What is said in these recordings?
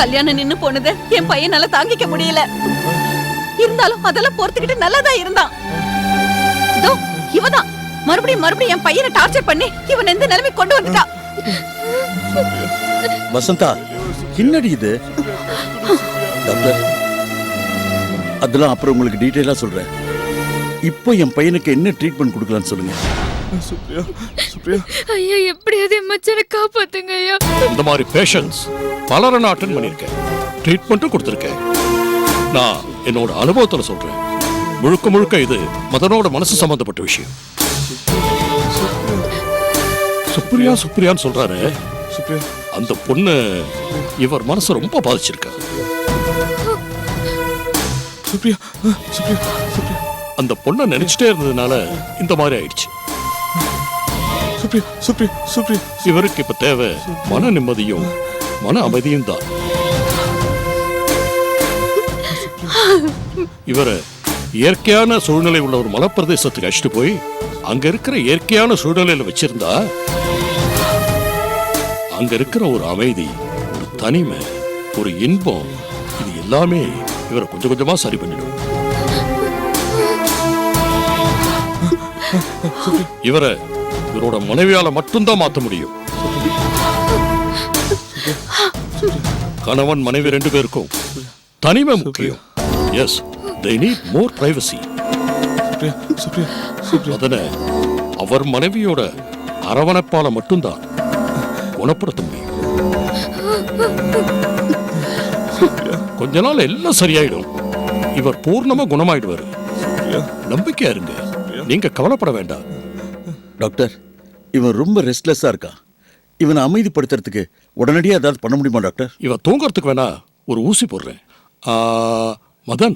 கல்யாணம் நின்னு போனது என் பையனால தாங்கிக்க முடியல. இருந்தாலும் அதெல்லாம் பொறுத்துக்கிட்டு நல்லாதான் இருந்தான். இதோ இவதான் மறுபடியும் என் பையனை டார்ச்சர் பண்ணி இவன் எந்த நிலைமை கொண்டு வந்துட்டா. வசந்தா, என்னடி இது? டாக்டர், அதெல்லாம் அப்புறம் உங்களுக்கு டீட்டெயிலா சொல்றேன். இப்போ என் பையனுக்கு என்ன ட்ரீட்மெண்ட் கொடுக்கலாம்னு சொல்லுங்க. சுப்ரியா, சுப்ரியா ஐயா எப்படியாவது என் மச்சனை காப்பாத்துங்க ஐயா. இந்த மாதிரி பேஷன்ஸ் பலரை நான் அட்டென்ட் பண்ணியிருக்கேன், ட்ரீட்மெண்ட்டும் கொடுத்துருக்கேன். நான் என்னோட அனுபவத்துல சொல்றேன். முழுக்க இது மதனோட மனசு சம்பந்தப்பட்ட விஷயம். சுப்ரியான்னு சொல்றாரு. சுப்ரியா, அந்த பொண்ணு இவர் மனசு ரொம்ப பாதிச்சிருக்கா. சுப்ரியா, சுப்ரியா, சுப்ரியா. அந்த பொண்ணை நினைச்சிட்டே இருந்ததுனால இந்த மாதிரி ஆயிடுச்சு. சுப்ரியா, சுப்ரியா, சுப்ரியா. இவருக்கு இப்ப தேவை மன நிம்மதியும் மன அமைதியும் தான். இவரை இயற்கையான சூழ்நிலை உள்ள ஒரு மலைப்பிரதேசத்துக்கு அழைச்சிட்டு போய் அங்க இருக்கிற இயற்கையான சூழ்நிலையில வச்சிருந்தா அங்க இருக்கிற ஒரு அமைதி, ஒரு தனிமை, ஒரு இன்பம், இது எல்லாமே இவரை கொஞ்சம் கொஞ்சமா சரி பண்ணிடும். இவரை இவரோட மனைவியால மட்டும்தான் மாத்த முடியும். கணவன் மனைவி ரெண்டு பேருக்கும் தனிமை முக்கியம். Yes, they need more privacy. Supriya, Supriya, Supriya. அதனை அவர் மனைவியோட அரவணைப்பால மட்டும்தான் குணப்படுத்த முடியும். கொஞ்ச நாள் எல்லாம் சரியாயிடும். இவர் பூர்ணமா குணமாயிடுவாரு. நம்பிக்கையா இருங்க, நீங்க கவலைப்பட வேண்டாம். டாக்டர், இவன் ரொம்ப ரெஸ்ட்லெஸ்ஸா இருக்கான். இவனை அமைதிப்படுத்துறதுக்கு உடனடியாக ஏதாவது பண்ண முடியுமா டாக்டர்? இவன் தூங்கறதுக்கு வேணா ஒரு ஊசி போடுறேன். மதன்,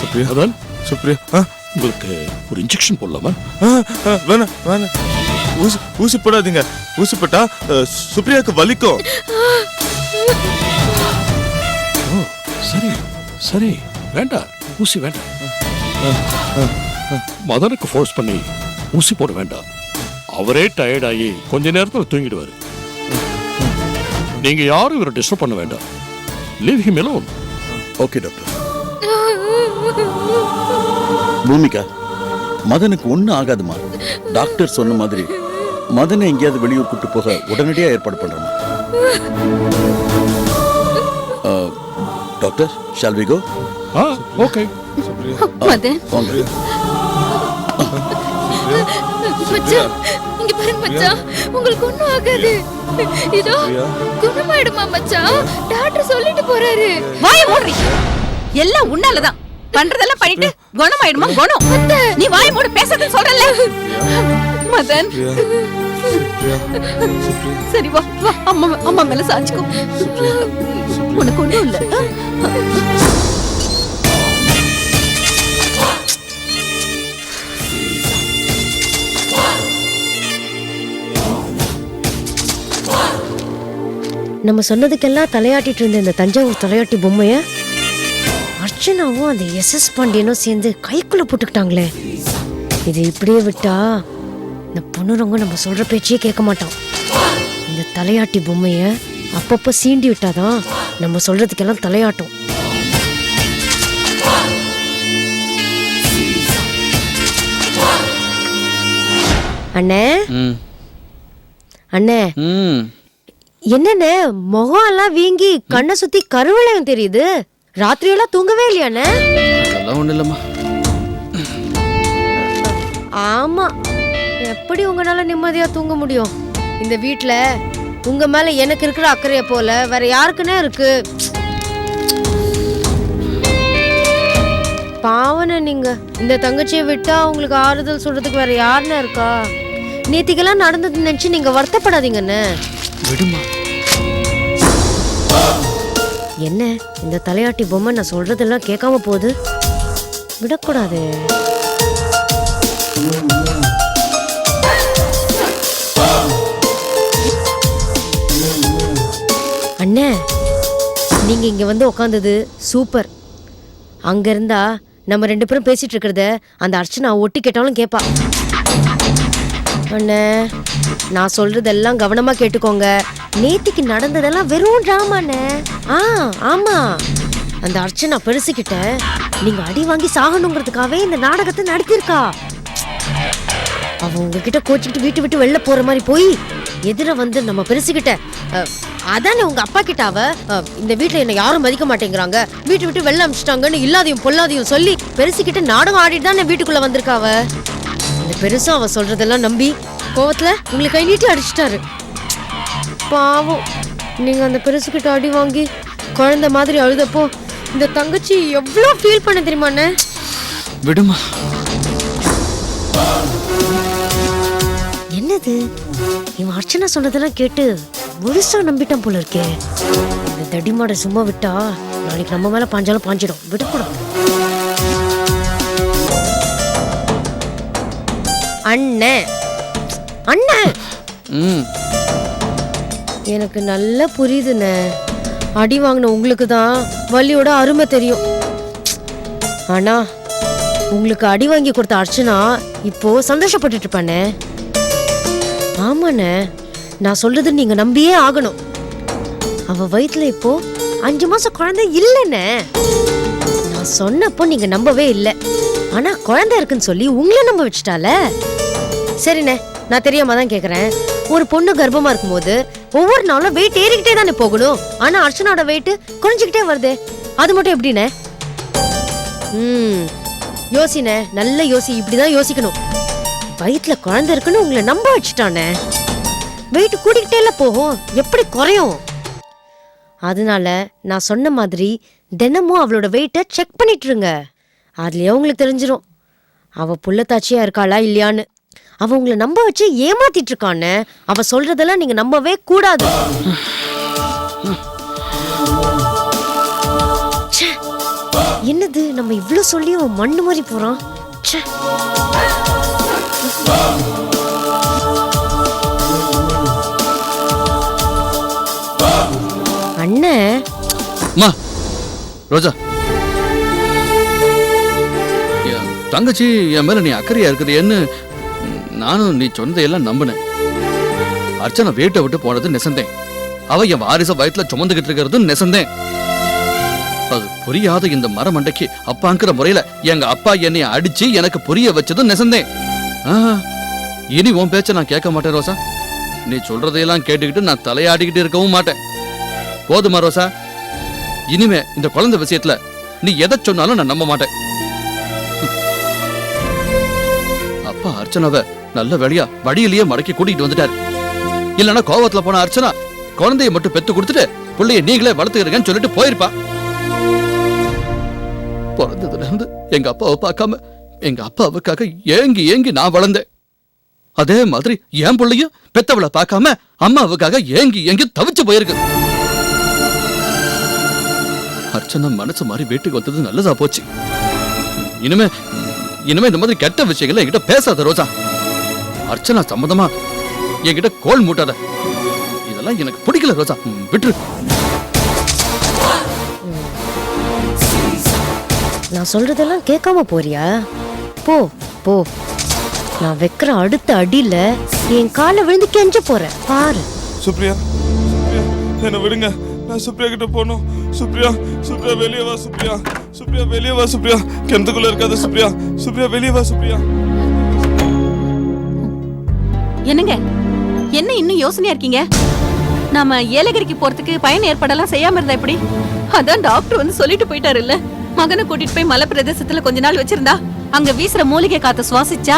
சுப்ரியா, மதன், சுப்ரியா. உங்களுக்கு ஒரு இன்ஜெக்ஷன் போடலாமா? வேணாம், வேணாம். ஊசி போடாதீங்க. ஊசி போட்டா சுப்ரியாக்கு வலிக்கும். சரி சரி, வேண்டாம், ஊசி வேண்டாம். மதனுக்கு ஃபோர்ஸ் பண்ணி ஊசி போட வேண்டாம். அவரே டயர்ட் ஆகி கொஞ்ச நேரத்தில் தூங்கிடுவாரு. நீங்க யாரும் இவரை டிஸ்டர்ப் பண்ண வேண்டாம். Leave him alone. Okay doctor. Bhoomika, மதனுக்கு ஒன்றும் ஆகாதுமா. டாக்டர் சொன்ன மாதிரி மதனை எங்கேயாவது வெளியூர் கூட்டு போக உடனடியாக ஏற்பாடு பண்றோமா? Doctor, shall we go? Okay. Madhan, மச்சான் இங்க பாருங்க மச்சான், உங்களுக்கு ஒண்ணும் ஆகாது. இதோ குணமாயிடுமா மச்சான், டாக்டர் சொல்லிட்டு போறாரு. வாயை மூடுறீ. எல்லாம் உன்னாலதான். பண்றதெல்லாம் பண்ணிட்டு குணமாயிடுமா? குணம் நீ வாயை மூடு, பேசாதன்னு சொல்றல. மதன், சரி வா வா, அம்மா மேல சாஞ்சுக்கோ. உனக்கு ஒண்ணும் இல்ல. நம்ம சொன்னதுக்கெல்லாம் தலையாட்டிட்டு இருந்த இந்த தஞ்சாவூர் தலையாட்டி பொம்மைய அர்ச்சனாவும் அந்த எஸ்எஸ் பாண்டியனும் சேர்ந்து கைக்குள்ள போட்டுக்கிட்டாங்களே. இது இப்படியே விட்டா இந்த பொண்ணுரங்க நம்ம சொல்ற பேச்சையே கேட்க மாட்டான். இந்த தலையாட்டி பொம்மைய அப்பப்ப சீண்டி விட்டாதான் நம்ம சொல்றதுக்கெல்லாம் தலையாட்டும். அண்ணே, அண்ணே, என்னண்ணே முகம் எல்லாம் வீங்கி கண்ணை சுத்தி கருவளையம் தெரியுது. ராத்திரியெல்லாம் தூங்கவே இல்லையாண்ணே? அதெல்லாம் ஒண்ணு இல்லம்மா. ஆமா, எப்படி உங்களால நிம்மதியா தூங்க முடியும்? இந்த வீட்டுல உங்க மேல எனக்கு இருக்கிற அக்கறைய போல வேற யாருக்குன்னே இருக்கு. பாவன நீங்க இந்த தங்கச்சியை விட்டா உங்களுக்கு ஆறுதல் சொல்றதுக்கு வேற யாருன்னு இருக்கா? நேத்திக்கெல்லாம் நடந்தது நினைச்சு நீங்க வருத்தப்படாதீங்கண்ணே. விடுமா. என்ன இந்த தலையாட்டி பொம்மை நான் சொல்றதெல்லாம் கேட்காம போகுது. விடக்கூடாது. அண்ணே, நீங்க இங்க வந்து உக்காந்தது சூப்பர். அங்க இருந்தா நம்ம ரெண்டு பேரும் பேசிட்டு இருக்கிறத அந்த அர்ச்சனா ஒட்டி கேட்டாலும் கேட்பா. அண்ணே நான் சொல்றதெல்லாம் கவனமா கேட்டுக்கோங்க. நேத்திக்கு நடந்ததெல்லாம் வெறும் டிராமாண்ணே. ஆமா, அந்த அர்ச்சனா பெருசுகிட்ட நீங்க அடி வாங்கி சாகணுங்கிறதுக்காகவே இந்த நாடகத்தை நடத்திருக்கா. அவ உங்ககிட்ட கோச்சிக்கிட்டு வீட்டு விட்டு வெளில போற மாதிரி போய் எதிர வந்து நம்ம பெருசுகிட்ட அதானே உங்க அப்பா கிட்ட அவ இந்த வீட்டுல என்ன யாரும் மதிக்க மாட்டேங்கிறாங்க, வீட்டு விட்டு வெளில அமிச்சிட்டாங்கன்னு இல்லாதையும் பொல்லாதையும் சொல்லி பெருசுகிட்ட நாடகம் ஆடிட்டு தான் வீட்டுக்குள்ள வந்திருக்கா அவ. இந்த பெருசும் அவ சொல்றதெல்லாம் நம்பி கோவத்துல உங்களை கை நீட்டி அடிச்சிட்டாரு. பாவம், நீங்க அந்த பெருசுகிட்ட அடி வாங்கி குழந்தை மாதிரி அழுதப்போ இந்த தங்கச்சி எவ்வளவு ஃபீல் பண்ண தெரியுமாண்ணே? விடுமா. என்னது இவன் அர்ச்சனா சொன்னதெல்லாம் கேட்டு முழுசா நம்பிட்டான் போல இருக்கே. இந்த தடிமாட சும்மா விட்டா நாளைக்கு நம்ம மேல பாஞ்சாலும் பாஞ்சிடும். விடக்கூடாது. அண்ணே அண்ணே எனக்கு நல்லா புரியுதுண்ணே. அடி வாங்கின உங்களுக்கு தான் வலியோட அருமை தெரியும். ஆனா உங்களுக்கு அடி வாங்கி கொடுத்த அர்ச்சனா இப்போ சந்தோஷப்பட்டுட்டு இருப்பானே. ஆமாண்ணே, நான் சொல்றது நீங்க நம்பியே ஆகணும். அவ வயிற்றுல இப்போ 5 மாசம் குழந்தை இல்லைண்ணே. நான் சொன்னப்போ நீங்க நம்பவே இல்லை. ஆனா குழந்தை இருக்குன்னு சொல்லி உங்களை நம்ப வச்சுட்டால. சரிண்ணே, நான் தெரியாம தான் கேக்குறேன். ஒரு பொண்ணு கர்ப்பமா இருக்கும்போது ஒவ்வொரு நாளும் வெயிட் ஏறிக்கிட்டே தானே போகணும். ஆனா அர்ச்சனாவோட வெயிட் குறைஞ்சிக்கிட்டே வருது. அது மட்டும் எப்படிண்ணே? யோசினே, நல்ல யோசி. இப்படிதான் யோசிக்கணும். வயிற்றுல குழந்தை இருக்குன்னு உங்களை நம்ப வச்சுட்டானே. வெயிட் கூடிக்கிட்டே போகும், எப்படி குறையும்? அதனால நான் சொன்ன மாதிரி தினமும் அவளோட வெயிட்டை செக் பண்ணிட்டு இருங்க. அதுலயே உங்களுக்கு தெரிஞ்சிடும் அவ புள்ளத்தாச்சியா இருக்காளா இல்லையான்னு. அவ உங்களை நம்ப வச்சு ஏமாத்திட்டு இருக்கான்னு. அவ சொல்றதெல்லாம் நீங்க நம்பவே கூடாது. என்னது நம்ம இவ்ளோ சொல்லி அவன் மண்ணு மாதிரி போறான். அண்ணே ரோஜா, தங்கச்சி என் மேல நீ அக்கறையா இருக்கிறேன்னு நானும் நீ சொன்னதையெல்லாம் நம்பினேன். அர்ச்சனை வீட்டை விட்டு போனது நெசந்தேன். அவ என் வாரிச வயிற்றுல சுமந்துகிட்டு இருக்கிறது நெசந்தேன். அது புரியாத இந்த மரமண்டைக்கு அப்பாங்கிற முறையில எங்க அப்பா என்னை அடிச்சு எனக்கு புரிய வச்சதும் நெசந்தேன். இனி உன் பேச்ச நான் கேட்க மாட்டேன் ரோசா. நீ சொல்றதையெல்லாம் கேட்டுக்கிட்டு நான் தலையாடிக்கிட்டு இருக்கவும் மாட்டேன். போதுமா ரோசா? இனிமே இந்த குழந்தை விஷயத்துல நீ எதை சொன்னாலும் நான் நம்ப மாட்டேன். அப்பா அர்ச்சனாவை நல்ல வேலையா வழியிலேயே மடக்கி கூட்டிட்டு வந்துட்டாரு. இல்லன்னா கோவத்துல போன அர்ச்சனா குழந்தைய மட்டும் பெத்து கொடுத்துட்டு பிள்ளைய நீங்களே வளர்த்துக்கிறீங்கன்னு சொல்லிட்டு போயிருப்பா. பிறந்ததுல இருந்து எங்க அப்பாவை பார்க்காம எங்க அப்பாவுக்காக ஏங்கி ஏங்கி நான் வளர்ந்தேன். அதே மாதிரி என் பிள்ளையும் பெத்தவளை பார்க்காம அம்மாவுக்காக ஏங்கி ஏங்கி தவிச்சு போயிருக்கு. அர்ச்சனா மனசு மாதிரி வீட்டுக்கு வந்தது நல்லதா போச்சு. இனிமே இந்த மாதிரி கெட்ட விஷயங்களை என்கிட்ட பேசாத ரோஜா. அர்ச்சனா சம்மதமா என்கிட்ட கோல் மூட்டாத. இதெல்லாம் எனக்கு பிடிக்கல ரோஜா, விட்டுரு. நான் சொல்றதெல்லாம் கேட்காம போறியா? போ போ. நான் வைக்கிற அடுத்த அடியில என் காலை விழுந்து கெஞ்ச போறேன் பாரு. சுப்ரியா, என்ன விடுங்க. நான் சுப்ரியா கிட்ட போகணும். சுப்ரியா வெளியே வா. சுப்ரியா வெளியே வா. சுப்ரியா கிணத்துக்குள்ள இருக்காத. சுப்ரியா வெளியே வா. சுப்ரியா என்னங்க, என்ன இன்னும் யோசனையா இருக்கீங்க? நாம ஏலகிரிக்கு போறதுக்கு பயணம் ஏற்பாடெல்லாம் செய்யாம இருந்தா எப்படி? அதான் டாக்டர் வந்து சொல்லிட்டு போயிட்டாரு இல்ல. மகனை கூட்டிட்டு போய் மலை பிரதேசத்துல கொஞ்ச நாள் வச்சிருந்தா அங்க வீசுற மூலிகை காத்த சுவாசிச்சா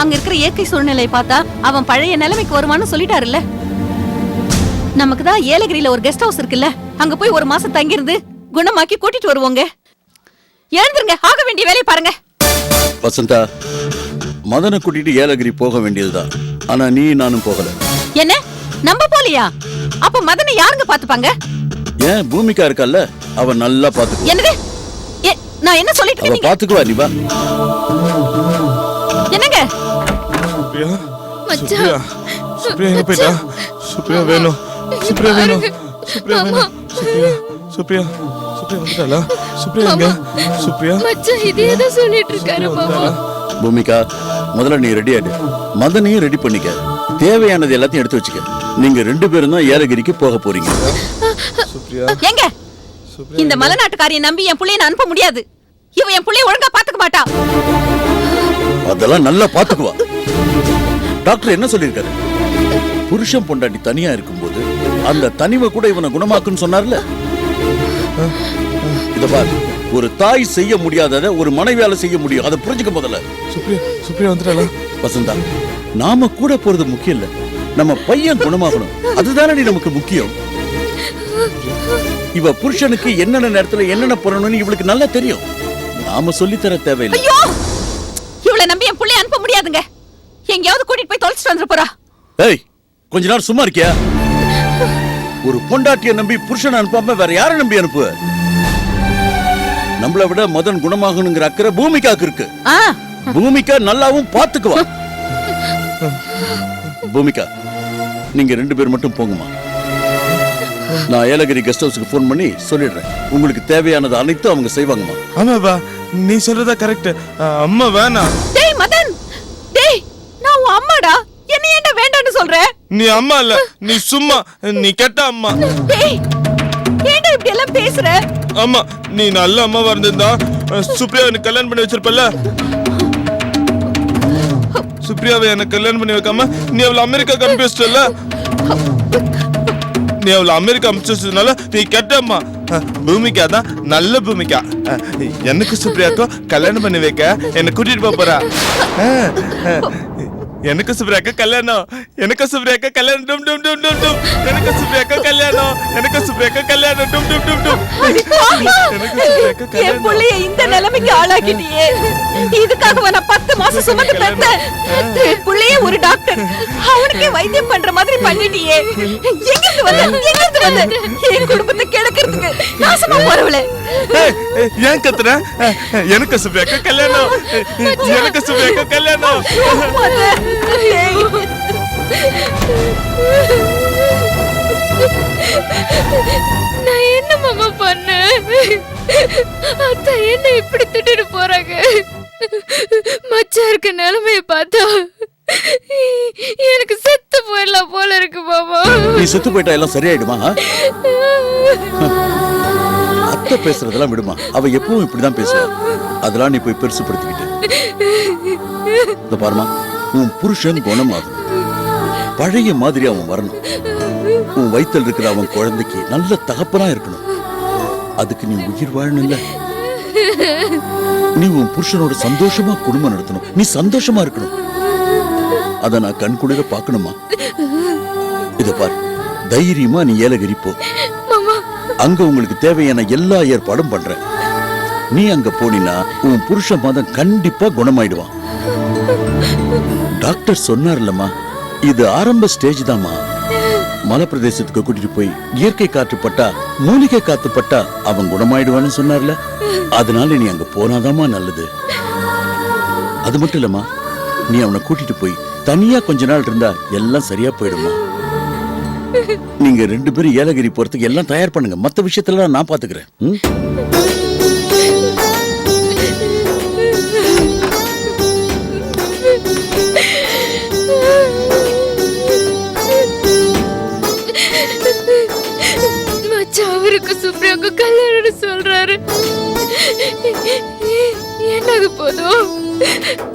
அங்க இருக்கிற இயற்கை சூழ்நிலையை பார்த்தா அவன் பழைய நிலைமைக்கு வருவான்னு சொல்லிட்டாருல்ல. நமக்கு தான் ஏலகிரியில ஒரு கெஸ்ட் ஹவுஸ் இருக்குல்ல, அங்க போய் 1 மாசம் தங்கியிருந்து குணமாக்கி கூட்டிட்டு வருவோங்க. எழுந்துருங்க, ஆக வேண்டிய வேலையை பாருங்க. வசந்தா, மதனை கூட்டிட்டு ஏலகிரி போக வேண்டியதுதான். ஆனா நீ நானும் போகல. என்ன நம்ம போலியா? அப்ப மதனை யாருங்க பாத்துப்பாங்க? ஏன் பூமிகா இருக்கல்ல, அவ நல்லா பாத்துக்குவா. என்னது? நான் என்ன சொல்லிட்டு அவ இருக்கீங்க? பாத்துக்குவா. நீ வா. என்னங்க? சுப்ரியா எங்க போயிட்டா? சுப்ரியா வேணும். சுப்ரியா வந்துட்டாளா? சுப்ரியா எங்க? சுப்ரியா மச்சான் இதே தான் சொல்லிட்டு இருக்காரு மாமா. பூமிகா, முதல்ல நீ ரெடி ஆயிடு, மதனையும் ரெடி பண்ணிக்க, தேவையானது எல்லாத்தையும் எடுத்து வச்சுக்க. நீங்க 2 பேரும் தான் ஏலகிரிக்கு போக போறீங்க. எங்க இந்த மலைநாட்டுக்காரியை நம்பி என் புள்ளைய நான் அனுப்ப முடியாது. இவ என் புள்ளைய ஒழுங்கா பாத்துக்க மாட்டா. அதெல்லாம் நல்லா பாத்துக்குவா. டாக்டர் என்ன சொல்லிருக்காரு? புருஷன் பொண்டாட்டி தனியா இருக்கும்போது அந்த தனிவை கூட இவனை குணமாக்குன்னு சொன்னார்ல. இத பாரு, ஒரு தாய் செய்ய முடியாததை ஒரு மனைவியால செய்ய முடியும். அதை புரிஞ்சுக்க முதல்ல. சுப்ரியா வந்துட்டாளா? வசந்தா, நாம கூட போறது முக்கியம் இல்ல, நம்ம பையன் குணமாகணும், அதுதானே நமக்கு முக்கியம். இவ புருஷனுக்கு என்னென்ன நேரத்துல என்னென்ன பண்ணணும்னு இவளுக்கு நல்லா தெரியும். நாம சொல்லித்தர தேவையில்லை. ஐயோ, இவளை நம்பி என் புள்ளைய அனுப்ப முடியாதுங்க. எங்கேயாவது கூட்டிட்டு போய் தொலைச்சிட்டு வந்துட போறா. ஏய், கொஞ்ச நேரம் சும்மா இருக்கியா? ஒரு பொண்டாட்டிய நம்பி புருஷனை அனுப்பாம வேற யாரை நம்பி அனுப்பு? நம்மளை விட மதன் குணமாகணுங்கிற அக்கறை பூமிகாக்கு இருக்கு. பூமிகா நல்லாவும் பாத்துக்குவா. பூமிகா, நீங்க 2 பேர் மட்டும் போங்கம்மா. நான் ஏலகிரி கெஸ்ட் ஹவுஸ்க்கு போன் பண்ணி சொல்லிடுறேன். உங்களுக்கு தேவையானது அனைத்தும் அவங்க செய்வாங்கம்மா. ஆமாப்பா, நீ சொல்றதா கரெக்ட். அம்மா வேணாம். டேய் மதன், டேய் நான் உன் அம்மாடா. என்ன ஏன்டா வேண்டாம்னு சொல்ற? நீ அம்மா இல்ல, நீ சும்மா, நீ கெட்ட அம்மா. டேய் ஏன்டா இப்படி எல்லாம் பேசுற? அம்மா, நீ நல்ல அம்மாவா இருந்திருந்தா சுப்ரியா எனக்கு கல்யாணம் பண்ணி வச்சிருப்பல்ல. சுப்ரியாவை எனக்கு கல்யாணம் பண்ணி வைக்காம நீ அவளை அமெரிக்காக்கு அனுப்பி வச்சிட்டல. நீ அவளை அமெரிக்கா அனுப்பிச்சு வச்சதுனால நீ கெட்ட அம்மா. பூமிகா தான் நல்ல பூமிகா. எனக்கு சுப்ரியாக்கும் கல்யாணம் பண்ணி வைக்க என்ன கூட்டிட்டு போறா. எனக்கு சுப்ரியாக்க கல்யாணம், எனக்கு சுப்ரியாக்க கல்யாணம், டும் டும் டும் டும் டும். எனக்கு சுப்ரியாக்க கல்யாணம், எனக்கு சுப்ரியாக்க கல்யாணம், டும் டும் டும் டும். எனக்கு சுப்ரியாக்க என் கல்யாணம். புள்ளைய இந்த நிலைமைக்கு ஆளாக்கிட்டியே. இதுக்காக நான் 10 மாசம் சுமந்து பெத்தேன். என் புள்ளைய ஒரு டாக்டர், அவனுக்கே வைத்தியம் பண்ற மாதிரி பண்ணிட்டியே. எங்கிருந்து வந்த என் குடும்பத்தை கிடக்கிறதுக்கு நாசமா போறவளே. ஏன் கத்துற? எனக்கு சுப்ரியாக்க கல்யாணம், எனக்கு சுப்ரியாக்க கல்யாணம். நான் என்ன மாமா பண்ணேன்? அத்தா என்ன இப்படி திட்டிட்டு போறாங்க? மச்சா இருக்க நிலைமைய பார்த்தா எனக்கு செத்து போயிடலாம் போல இருக்கு மாமா. நீ செத்து போயிட்டா எல்லாம் சரியாயிடுமா? அத்தை பேசுறதெல்லாம் விடுமா, அவ எப்பவும் இப்படிதான் பேசுவா. அதெல்லாம் நீ போய் பெருசுப்படுத்திக்கிட்டு. இந்த பாருமா, உன் புருஷன் குணமாகும், பழைய மாதிரி அவன் வரணும். உன் வயித்துல இருக்கிற அவன் குழந்தைக்கு நல்ல தகப்பனா இருக்கணும். அதுக்கு நீ உயிர் வாழணும்ல. நீ உன் புருஷனோட சந்தோஷமா குடும்பம் நடத்தணும், நீ சந்தோஷமா இருக்கணும். அத நான் கண்குளிர பாக்கணுமா? இத பாரு, தைரியமா நீ ஏலகிரி போ. அங்க உங்களுக்கு தேவையான எல்லா ஏற்பாடும் பண்றேன். நீ அங்க போனினா உன் புருஷன் மதன் கண்டிப்பா குணமாயிடுவான். டாக்டர் சொன்னார்லம்மா, இது ஆரம்ப ஸ்டேஜ் தான்மா. மலை பிரதேசத்துக்கு கூட்டிட்டு போய் இயற்கை காற்று பட்டா, மூலிகை காத்து பட்டா அவன் குணமாயிடுவான்னு சொன்னார்ல. அதனால நீ அங்க போனாதாம்மா நல்லது. அது மட்டும் இல்லம்மா, நீ அவனை கூட்டிட்டு போய் தனியா கொஞ்ச நாள் இருந்தா எல்லாம் சரியா போயிடுமா. நீங்க 2 பேரும் ஏலகிரி போறதுக்கு எல்லாம் தயார் பண்ணுங்க. மத்த விஷயத்துல நான் பாத்துக்கிறேன். அவருக்கு சுப்ரியாவுக்கு கல்யாணம் சொல்றாரு. என்னது போதும்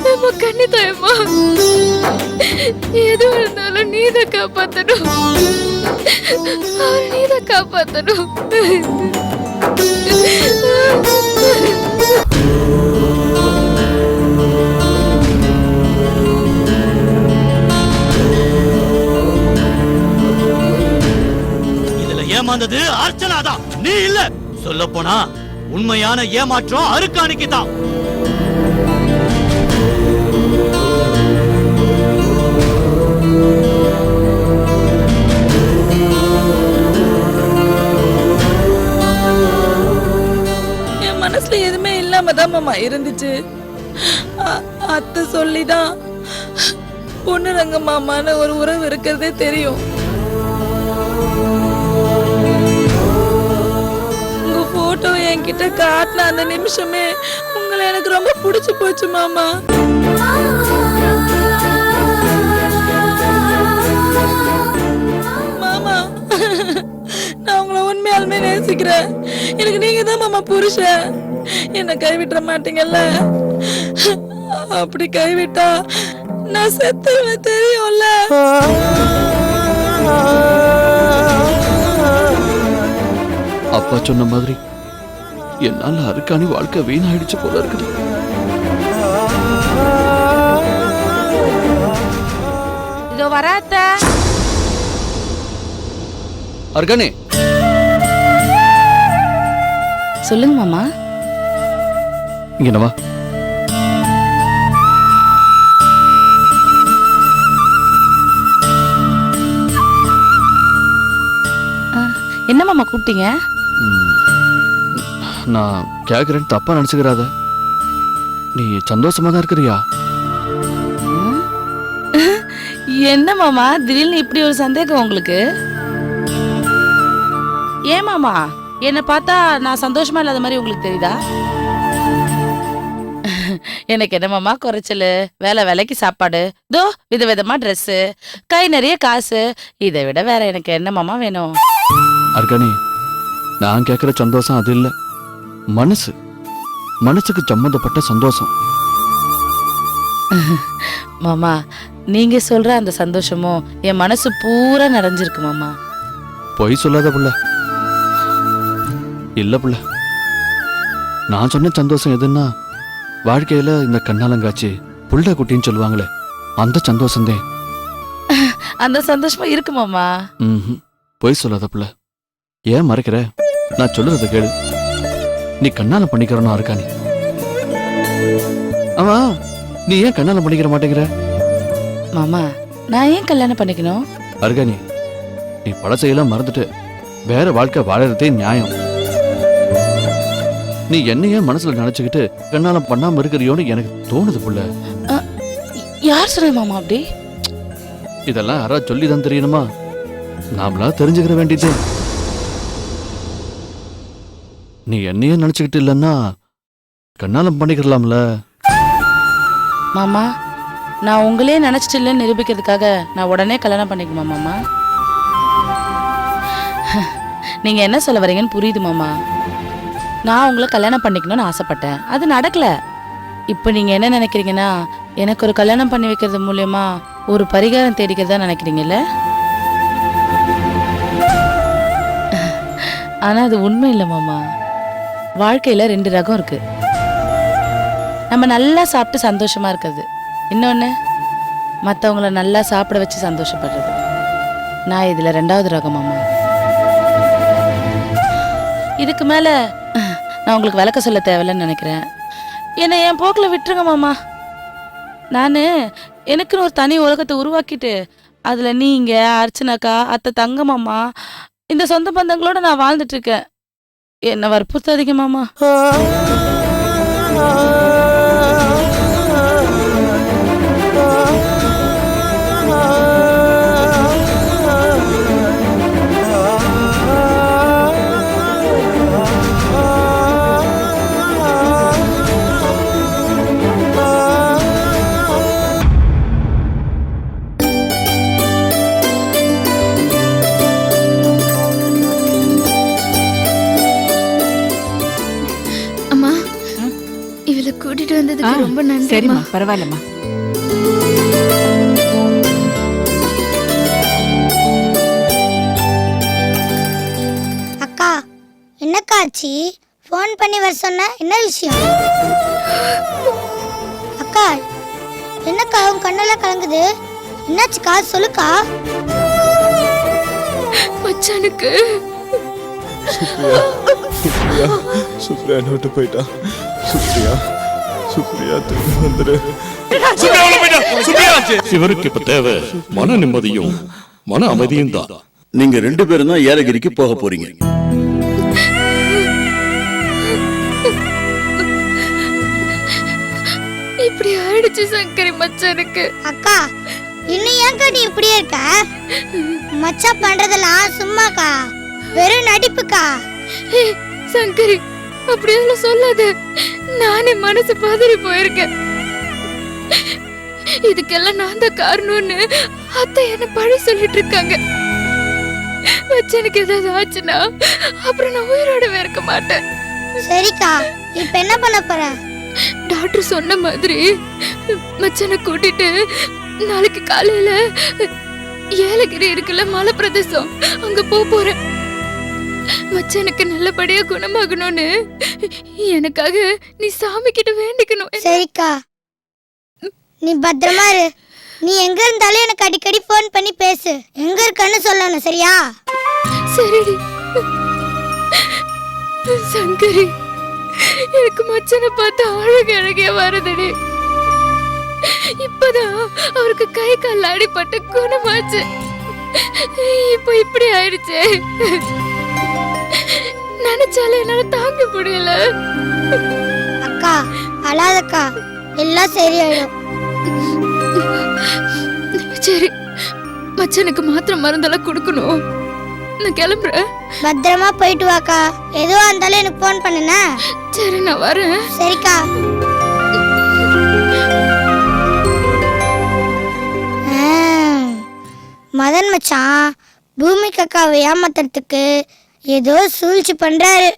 நம்ம கண்ணு தாயம்மா, எது இருந்தாலும் நீதான் காப்பாத்தணும், அவர் நீதான் காப்பாத்தணும். ஏமாந்தது அர்ச்சனா தான், நீ இல்ல. சொல்ல போனா உண்மையான ஏமாற்றம் அருக்காணிக்கு தான். என் மனசுல எதுவுமே இல்லாம தான் மாமா இருந்துச்சு. அத்தை சொல்லிதான் பொண்ணுரங்க மாமான்னு ஒரு உறவு இருக்கிறதே தெரியும். போட்டோ என்கிட்ட காட்டின அந்த நிமிஷமே உங்களை எனக்கு ரொம்ப பிடிச்சு போச்சு மாமா. யோசிக்கிறேன். எனக்கு நீங்க தான் மாமா புருஷன். என்ன கைவிட்டுற மாட்டீங்கல்ல? அப்படி கைவிட்டா நான் செத்துருவேன் தெரியும்ல. அப்பா சொன்ன மாதிரி என்னால அருக்காணி வாழ்க்கை வீணாயிடுச்சு போல இருக்குது. இதோ வராத்த. அருக்காணி, சொல்லுங்க மாமா. இங்க என்னவா? என்ன மாமா கூப்பிட்டீங்க? நான் கேக்குறேன், தப்பா நினைச்சுக்கிறாத. நீ சந்தோஷமா தான் இருக்கிறியா? என்ன மாமா திடீர்னு இப்படி ஒரு சந்தேகம் உங்களுக்கு? ஏன் மாமா என்ன பார்த்தா நான் சந்தோஷமா இல்லாத மாதிரி உங்களுக்கு தெரியுதா? எனக்கு என்ன மாமா குறைச்சல்? வேலைக்கு சாப்பாடு, தோ விதவிதமா ட்ரெஸ்ஸு, கை நிறைய காசு, இதை விட வேற எனக்கு என்ன மாமா வேணும்? அருக்காணி, நான் கேக்குற சந்தோஷம் அது இல்ல. மனசுக்கு சம்பந்தப்பட்ட சந்தோஷம். மாமா நீங்க சொல்ற அந்த சந்தோஷமும் என் மனசு பூரா நிறைஞ்சிருக்கு மாமா. பொய் சொல்லாத புள்ள. இல்ல புள்ள, நான் சொன்ன சந்தோஷம் எதுன்னா வாழ்க்கையில இந்த கண்ணாலங்காட்சி புள்ள குட்டின்னு சொல்லுவாங்களே, அந்த சந்தோஷந்தே. அந்த சந்தோஷமா இருக்கு மாமா. பொய் சொல்லாத புள்ள. ஏன் மறைக்கிற? நான் சொல்லுறத கேளு. நீ கண்ணாலம் பண்ணிக்கிறனா இருக்கா? நீ ஆமா, நீ ஏன் கண்ணாலம் பண்ணிக்கிற மாட்டேங்கிற? மாமா நான் ஏன் கல்யாணம் பண்ணிக்கணும்? அருகாணி, நீ பழசையெல்லாம் மறந்துட்டு வேற வாழ்க்கை வாழறதே நியாயம். நீ என்னையே மனசுல நினைச்சுக்கிட்டு கண்ணாலம் பண்ணாம இருக்கிறியோன்னு எனக்கு தோணுது புள்ள. யார் சொன்னது மாமா அப்படி? இதெல்லாம் யாராவது சொல்லிதான் தெரியணுமா? நாமளா தெரிஞ்சுக்கிற வேண்டியது. நீ என்னையே நினைச்சுக்கிட்டு இல்லன்னா கண்ணாலம் பண்ணிக்கலாம்ல. மாமா நான் உங்களே நினைச்சிட்டு இல்லைன்னு நிரூபிக்கிறதுக்காக நான் உடனே கல்யாணம் பண்ணிக்குமா மாமா? நீங்க என்ன சொல்ல வரீங்கன்னு புரியுது மாமா. நான் உங்களை கல்யாணம் பண்ணிக்கணும்னு ஆசைப்பட்டேன், அது நடக்கல. இப்போ நீங்க என்ன நினைக்கிறீங்கன்னா எனக்கு ஒரு கல்யாணம் பண்ணி வைக்கிறது மூலியமா ஒரு பரிகாரம் தேடிக்கிறதா நினைக்கிறீங்கல்ல? ஆனா அது உண்மை இல்லை மாமா. வாழ்க்கையில 2 ரகம் இருக்கு. நம்ம நல்லா சாப்பிட்டு சந்தோஷமா இருக்கிறது, இன்னொன்னு மற்றவங்கள நல்லா சாப்பிட வச்சு சந்தோஷப்படுறது. நான் இதுல 2வது ரகம் மாமா. இதுக்கு மேல நான் உங்களுக்கு விளக்க சொல்ல தேவையில்லைன்னு நினைக்கிறேன். என்னை என் போக்கில் விட்டுருங்க மாமா. நான் எனக்குன்னு ஒரு தனி உலகத்தை உருவாக்கிட்டு அதுல நீங்க, அர்ச்சனாக்கா, அத்தை தங்கமாமா, இந்த சொந்த பந்தங்களோட நான் வாழ்ந்துட்டு இருக்கேன். என்ன வற்புறுத்தாதீங்க மாமா. கூட்டிட்டு வந்ததுக்கு ரொம்ப நன்றி. சரிம்மா, பரவாயில்லம்மா. அக்கா, என்னக்கா ஆச்சு? ஃபோன் பண்ணி வர சொன்ன, என்ன விஷயம்? அக்கா, என்னக்கா உன் கண்ணெல்லாம் கலங்குது? என்னாச்சுக்கா, சொல்லுக்கா. மச்சானுக்கு சுப்ரியா என்ன விட்டு போயிட்டா. சுப்ரியா திரும்பி வந்துரு. இவருக்கு இப்ப தேவை மன நிம்மதியும் மன அமைதியும் தான். நீங்க 2 பேரும் தான் ஏலகிரிக்கு போக போறீங்க. இப்படி ஆயிடுச்சு சங்கரி மச்சானுக்கு. அக்கா, இன்னும் ஏன்க்கா நீ இப்படியே இருக்க? மச்சான் பண்றதெல்லாம் சும்மாக்கா, வெறும் நடிப்புக்கா. சங்கரி அப்படியெல்லாம் சொல்லாத. நானே மனசு பதறி போயிருக்கேன். இதுக்கெல்லாம் நான் தான் காரணம்னு அத்தை என்ன பழி சொல்லிட்டு இருக்காங்க. மச்சானுக்கு ஏதாவது ஆச்சுன்னா அப்புறம் நான் உயிரோடவே இருக்க மாட்டேன். சரிக்கா, இப்ப என்ன பண்ண போற? டாக்டர் சொன்ன மாதிரி மச்சானை கூட்டிட்டு நாளைக்கு காலையில ஏலகிரி இருக்குல்ல மலை பிரதேசம், அங்க போறேன். மச்சானுக்கு நல்லபடியா குணமாகணும்னு எனக்காக நீ சாமி கிட்ட வேண்டிக்கணும். சரிக்கா, நீ பத்திரமா இரு. நீ எங்க இருந்தாலும் எனக்கு அடிக்கடி ஃபோன் பண்ணி பேசு. எங்க இருக்கன்னு சொல்லணும், சரியா? சரிடி. சங்கரி, எனக்கு மச்சனை பார்த்து அழகிய வருதுடி. இப்பதான் அவருக்கு கை கால் அடிபட்டு குணமாச்சு. இப்ப இப்படி ஆயிடுச்சு. நினைச்சாலே என்னால தாங்க முடியல. அக்கா அழாதக்கா, எல்லாம் சரியாயிடும். சரி, மச்சனுக்கு மாத்திரை மருந்தெல்லாம் கொடுக்கணும். நான் கிளம்புறேன். பத்திரமா போயிட்டு வாக்கா. எதுவா இருந்தாலும் எனக்கு ஃபோன் பண்ணுன. சரி, நான் வரேன். சரிக்கா. மதன் மச்சான் பூமி கக்காவை ஏமாத்துறதுக்கு ஏதோ சூழ்ச்சி பண்றாரு.